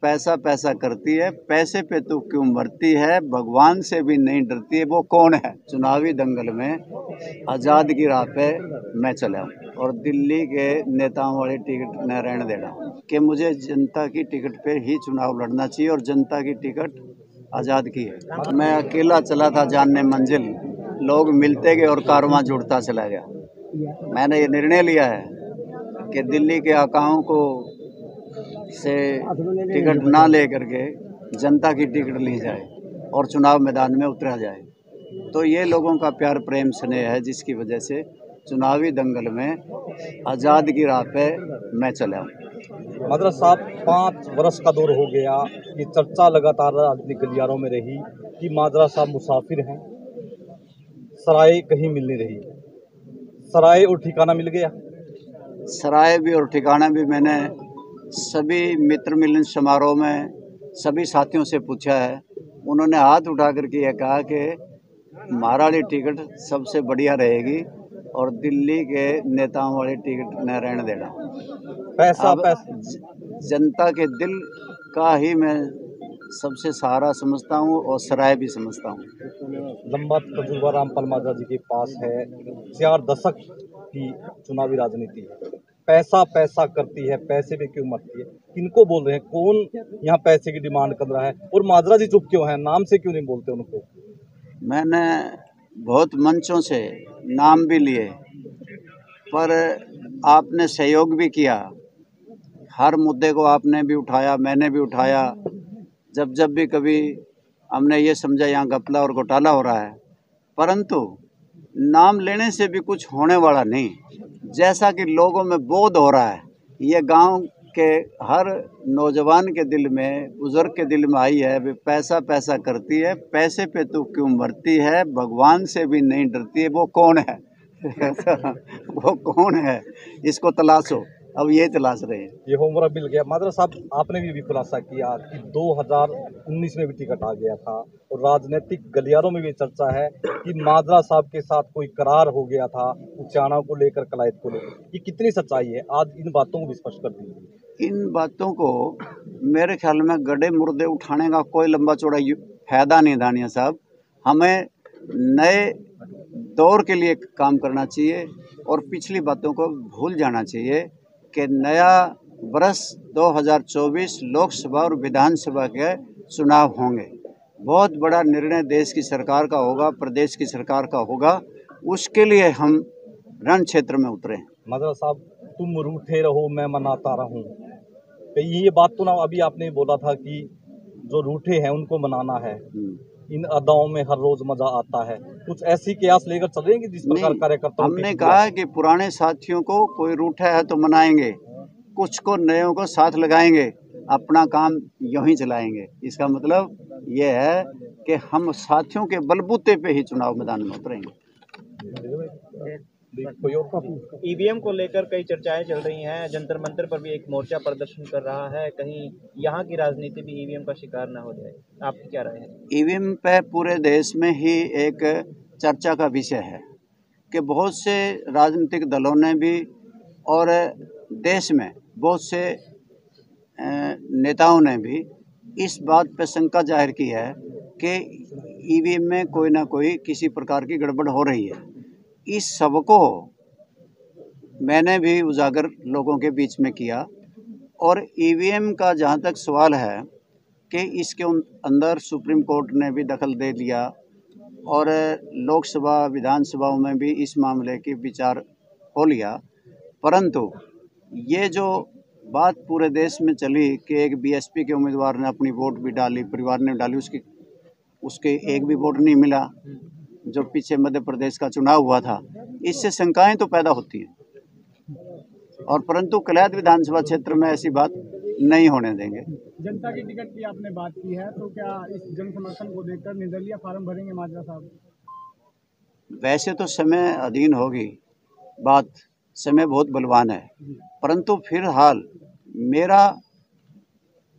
पैसा पैसा करती है, पैसे पे तू क्यों मरती है, भगवान से भी नहीं डरती है, वो कौन है। चुनावी दंगल में आज़ाद की राह पे मैं चला हूँ और दिल्ली के नेताओं वाली टिकट न रहने देना कि मुझे जनता की टिकट पे ही चुनाव लड़ना चाहिए और जनता की टिकट आज़ाद की है। मैं अकेला चला था जानने मंजिल, लोग मिलते गए और कारवां जुड़ता चला गया। मैंने ये निर्णय लिया है कि दिल्ली के आकाओं को से टिकट ना ले करके जनता की टिकट ली जाए और चुनाव मैदान में उतरा जाए। तो ये लोगों का प्यार प्रेम स्नेह है जिसकी वजह से चुनावी दंगल में आज़ाद की राह पे मैं चला हूँ। माजरा साहब 5 वर्ष का दौर हो गया, ये चर्चा लगातार राजनीतिक गलियारों में रही कि माजरा साहब मुसाफिर हैं, सराय कहीं मिल नहीं रही। सराय और ठिकाना मिल गया? सराय भी और ठिकाना भी मैंने सभी मित्र मिलन समारोह में सभी साथियों से पूछा है। उन्होंने हाथ उठा करके यह कहा कि महाराणी टिकट सबसे बढ़िया रहेगी और दिल्ली के नेताओं वाली टिकट न रहने देना। पैसा जनता के दिल का ही मैं सबसे सहारा समझता हूँ और सराय भी समझता हूँ। लंबा तजुर्बा रामपाल माजरा जी के पास है, 4 दशक की चुनावी राजनीति है। पैसा पैसा करती है, पैसे पे क्यों मरती है, किनको बोल रहे हैं, कौन यहाँ पैसे की डिमांड कर रहा है और माजरा जी चुप क्यों हैं, नाम से क्यों नहीं बोलते उनको? मैंने बहुत मंचों से नाम भी लिए पर आपने सहयोग भी किया, हर मुद्दे को आपने भी उठाया, मैंने भी उठाया। जब भी कभी हमने ये समझा यहाँ घपला और घोटाला हो रहा है, परंतु नाम लेने से भी कुछ होने वाला नहीं। जैसा कि लोगों में बोध हो रहा है, ये गांव के हर नौजवान के दिल में, बुजुर्ग के दिल में आई है, वे पैसा पैसा करती है, पैसे पे तू क्यों मरती है, भगवान से भी नहीं डरती है, वो कौन है। वो कौन है, इसको तलाशो। अब ये तलाश रहे हैं। ये होमवर्क मिल गया। माजरा साहब, आपने भी खुलासा किया कि 2019 में भी टिकट आ गया था और राजनीतिक गलियारों में भी चर्चा है कि माजरा साहब के साथ कोई करार हो गया था उचाना को लेकर, कलायत को लेकर। ये कितनी सच्चाई है? आज इन बातों को भी स्पष्ट कर दीजिए। इन बातों को मेरे ख्याल में गड्ढे मुर्दे उठाने का कोई लंबा चौड़ा फायदा नहीं दानिया साहब। हमें नए दौर के लिए काम करना चाहिए और पिछली बातों को भूल जाना चाहिए कि नया वर्ष 2024 लोकसभा और विधानसभा के चुनाव होंगे। बहुत बड़ा निर्णय देश की सरकार का होगा, प्रदेश की सरकार का होगा, उसके लिए हम रण क्षेत्र में उतरे। माजरा साहब, तुम रूठे रहो मैं मनाता रहूं, ये बात तो ना अभी आपने बोला था कि जो रूठे हैं उनको मनाना है, इन अदाओं में हर रोज मजा आता है। कुछ ऐसी कयास लेकर चल रहे हैं कि जिस प्रकार कार्यकर्ता हमने कहा है कि पुराने साथियों को कोई रूठा है तो मनाएंगे, कुछ को नयों को साथ लगाएंगे, अपना काम यूं ही चलाएंगे। इसका मतलब ये है कि हम साथियों के बलबूते पे ही चुनाव मैदान में उतरेंगे। ईवीएम को लेकर कई चर्चाएं चल रही हैं, जंतर मंतर पर भी एक मोर्चा प्रदर्शन कर रहा है, कहीं यहाँ की राजनीति भी ईवीएम का शिकार ना हो जाए, आपकी क्या राय है? ईवीएम पे पूरे देश में ही एक चर्चा का विषय है कि बहुत से राजनीतिक दलों ने भी और देश में बहुत से नेताओं ने भी इस बात पर शंका जाहिर की है कि ईवीएम में कोई ना कोई किसी प्रकार की गड़बड़ हो रही है। इस सबको मैंने भी उजागर लोगों के बीच में किया और ईवीएम का जहाँ तक सवाल है कि इसके अंदर सुप्रीम कोर्ट ने भी दखल दे लिया और लोकसभा विधानसभाओं में भी इस मामले की विचार हो लिया, परंतु ये जो बात पूरे देश में चली कि एक बीएसपी के उम्मीदवार ने अपनी वोट भी डाली, परिवार ने डाली, उसके एक भी वोट नहीं मिला, जो पीछे मध्य प्रदेश का चुनाव हुआ था, इससे शंकाएं तो पैदा होती हैं और परंतु कलायत विधानसभा क्षेत्र में ऐसी बात नहीं होने देंगे। जनता की टिकट की आपने बात की है, तो क्या इस जन समर्थन को देखकर निर्दलीय फार्म भरेंगे माजरा साहब? वैसे तो समय अधीन होगी बात, समय बहुत बलवान है, परंतु फिलहाल मेरा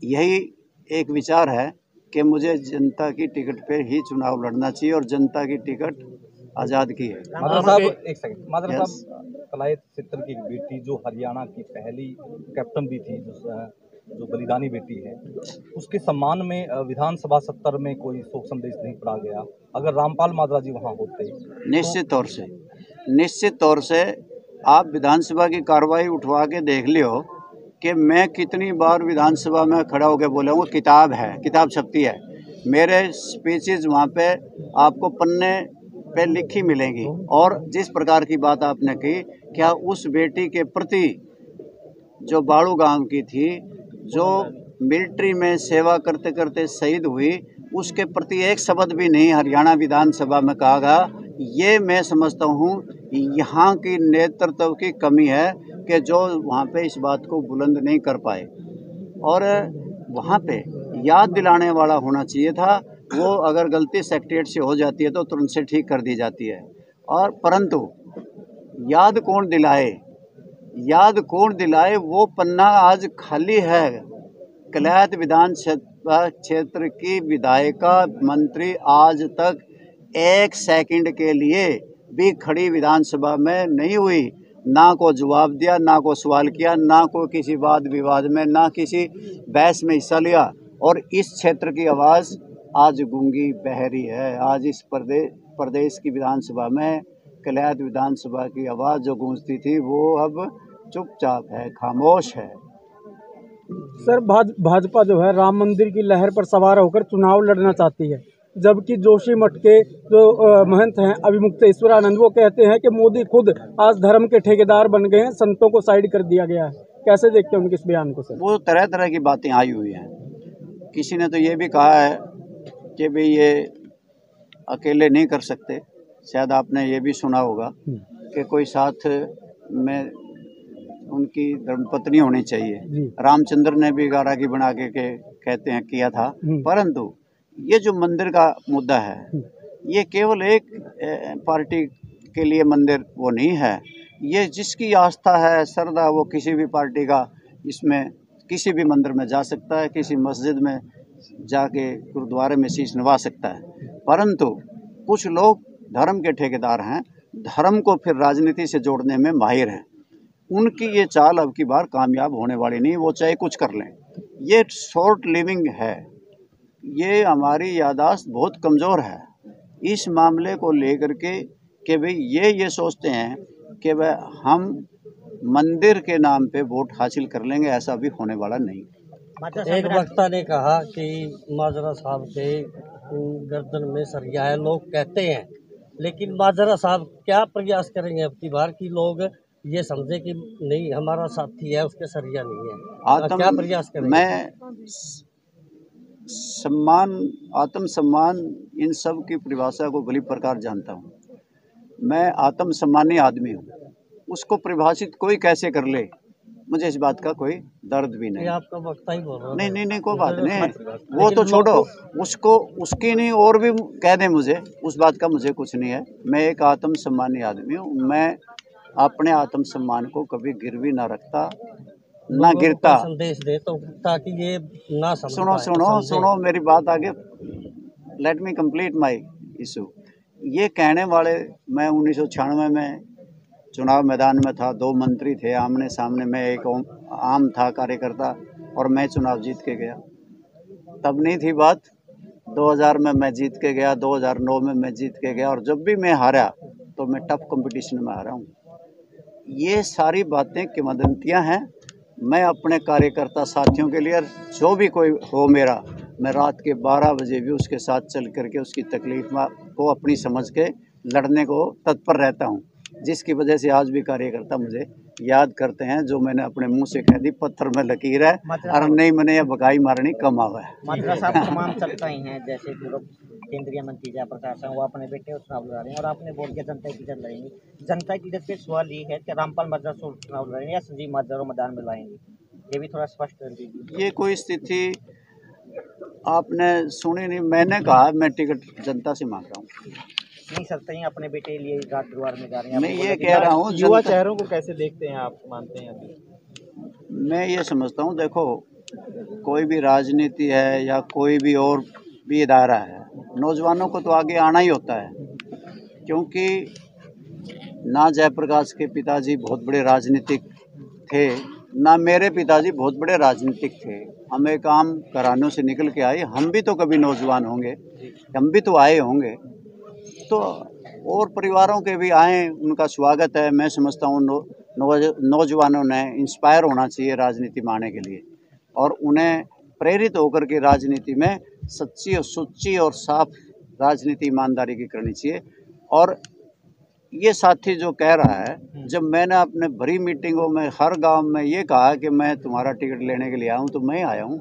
यही एक विचार है कि मुझे जनता की टिकट पे ही चुनाव लड़ना चाहिए और जनता की टिकट आज़ाद की है। माजरा साहब, एक सेकंड। माजरा साहब, कलायत क्षेत्र की एक बेटी जो हरियाणा की पहली कैप्टन भी थी, जो बलिदानी बेटी है, उसके सम्मान में विधानसभा सत्र में कोई शोक संदेश नहीं पढ़ा गया। अगर रामपाल माजरा जी वहाँ होते निश्चित तौर से आप विधानसभा की कार्रवाई उठवा के देख लियो कि मैं कितनी बार विधानसभा में खड़ा होकर बोला हूँ। किताब छपती है, मेरे स्पीचेज वहाँ पे आपको पन्ने पे लिखी मिलेंगी। और जिस प्रकार की बात आपने की, क्या उस बेटी के प्रति जो बाड़ू गांव की थी, जो मिलिट्री में सेवा करते करते शहीद हुई, उसके प्रति एक शब्द भी नहीं हरियाणा विधानसभा में कहा गया। ये मैं समझता हूँ यहाँ की नेतृत्व की कमी है कि जो वहाँ पे इस बात को बुलंद नहीं कर पाए। और वहाँ पे याद दिलाने वाला होना चाहिए था। वो अगर गलती सेक्रेटरीट से हो जाती है तो तुरंत से ठीक कर दी जाती है। और परंतु याद कौन दिलाए वो पन्ना आज खाली है। कलैत विधानसभा क्षेत्र की विधायिका मंत्री आज तक एक सेकंड के लिए भी खड़ी विधानसभा में नहीं हुई, ना को जवाब दिया, ना को सवाल किया, ना को किसी वाद विवाद में, ना किसी बहस में हिस्सा लिया। और इस क्षेत्र की आवाज़ आज गूंगी बहरी है। आज इस प्रदेश की विधानसभा में कलैत विधानसभा की आवाज़ जो गूंजती थी वो अब चुपचाप है, खामोश है। सर, भाजपा जो है राम मंदिर की लहर पर सवार होकर चुनाव लड़ना चाहती है, जबकि जोशीमठ के जो महंत हैं अभिमुक्तेश्वरानंद, वो कहते हैं कि मोदी खुद आज धर्म के ठेकेदार बन गए हैं, संतों को साइड कर दिया गया है। कैसे देखते हैं उनके इस बयान को सर? वो तरह तरह की बातें आई हुई हैं। किसी ने तो ये भी कहा है कि भाई ये अकेले नहीं कर सकते। शायद आपने ये भी सुना होगा कि कोई साथ में उनकी धर्मपत्नी होनी चाहिए। रामचंद्र ने भी गारागी बना के कहते हैं किया था। परंतु ये जो मंदिर का मुद्दा है, ये केवल एक पार्टी के लिए मंदिर वो नहीं है। ये जिसकी आस्था है, श्रद्धा, वो किसी भी पार्टी का इसमें किसी भी मंदिर में जा सकता है, किसी मस्जिद में जाके गुरुद्वारे में शीश नवा सकता है। परंतु कुछ लोग धर्म के ठेकेदार हैं, धर्म को फिर राजनीति से जोड़ने में माहिर हैं। उनकी ये चाल अब की बार कामयाब होने वाली नहीं, वो चाहे कुछ कर लें। ये शॉर्ट लिविंग है, ये हमारी याददाश्त बहुत कमज़ोर है इस मामले को लेकर के कि भाई ये सोचते हैं कि भाई हम मंदिर के नाम पे वोट हासिल कर लेंगे। ऐसा भी होने वाला नहीं। एक वक्ता ने कहा कि माजरा साहब के गर्दन में सरिया है, लोग कहते हैं, लेकिन माजरा साहब क्या प्रयास करेंगे अब की बार कि लोग ये समझे कि नहीं हमारा साथी है, उसके सरिया नहीं है? क्या प्रयास करेंगे? मैं आत्मसम्मान इन सब की परिभाषा को भली प्रकार जानता हूँ। मैं आत्मसम्मानी आदमी हूँ, उसको परिभाषित कोई कैसे कर ले, मुझे इस बात का कोई दर्द भी नहीं। आपका वक्ता ही बोल रहा है। नहीं कोई बात नहीं, वो तो छोड़ो, उसको उसकी नहीं और भी कह दे मुझे, उस बात का मुझे कुछ नहीं है। मैं एक आत्मसम्मानी आदमी हूँ। मैं अपने आत्मसम्मान को कभी गिरवी ना रखता, ना गिरता। संदेश दे तो ताकि ये ना समझ सुनो मेरी बात आगे। Let me complete my issue. ये कहने वाले, मैं 1996 में चुनाव मैदान में था, 2 मंत्री थे आमने सामने, मैं एक आम था कार्यकर्ता और मैं चुनाव जीत के गया। तब नहीं थी बात, 2000 में मैं जीत के गया, 2009 में मैं जीत के गया, और जब भी मैं हारा तो मैं टफ कंपटीशन में हारा हूँ। ये सारी बातें किंवदंतियाँ हैं। मैं अपने कार्यकर्ता साथियों के लिए, जो भी कोई हो मेरा, मैं रात के 12 बजे भी उसके साथ चल करके उसकी तकलीफ को अपनी समझ के लड़ने को तत्पर रहता हूँ, जिसकी वजह से आज भी कार्यकर्ता मुझे याद करते हैं। जो मैंने अपने मुंह से कह दी, पत्थर में लकीर है, और नहीं मैंने यह बकाई मारनी कम आवा है। माजरा साहब तमाम सत्ताएं हैं, जैसे केंद्रीय मंत्री जयप्रकाश हैं, वो अपने बेटे चुनाव लड़ा रहे हैं, और आपने बोल के जनता की जन लड़ेंगे। जनता की जन पे सवाल ये है कि रामपाल माजरा चुनाव लड़ेंगे या संजीव माजरा मैदान में लाएंगे, ये भी थोड़ा स्पष्ट कर दीजिए। ये कोई स्थिति आपने सुनी नहीं। मैंने कहा मैं टिकट जनता से मांग रहा हूँ। नहीं सर, ही अपने बेटे लिए रात दरबार में जा रहे हैं। मैं ये कह रहा हूँ, युवा चेहरों को कैसे देखते हैं आप, मानते हैं अभी? मैं ये समझता हूँ, देखो कोई भी राजनीति है या कोई भी और भी इदारा है, नौजवानों को तो आगे आना ही होता है। क्योंकि ना जयप्रकाश के पिताजी बहुत बड़े राजनीतिक थे, ना मेरे पिताजी बहुत बड़े राजनीतिक थे, हम एक आम घरानों से निकल के आए, हम भी तो कभी नौजवान होंगे, हम भी तो आए होंगे, तो और परिवारों के भी आए, उनका स्वागत है। मैं समझता हूँ नौजवानों ने इंस्पायर होना चाहिए राजनीति में आने के लिए, और उन्हें प्रेरित होकर के राजनीति में सच्ची और सुच्ची और साफ राजनीति ईमानदारी की करनी चाहिए। और ये साथी जो कह रहा है, जब मैंने अपने बड़ी मीटिंगों में हर गांव में ये कहा कि मैं तुम्हारा टिकट लेने के लिए आया हूँ, तो मैं आया हूँ।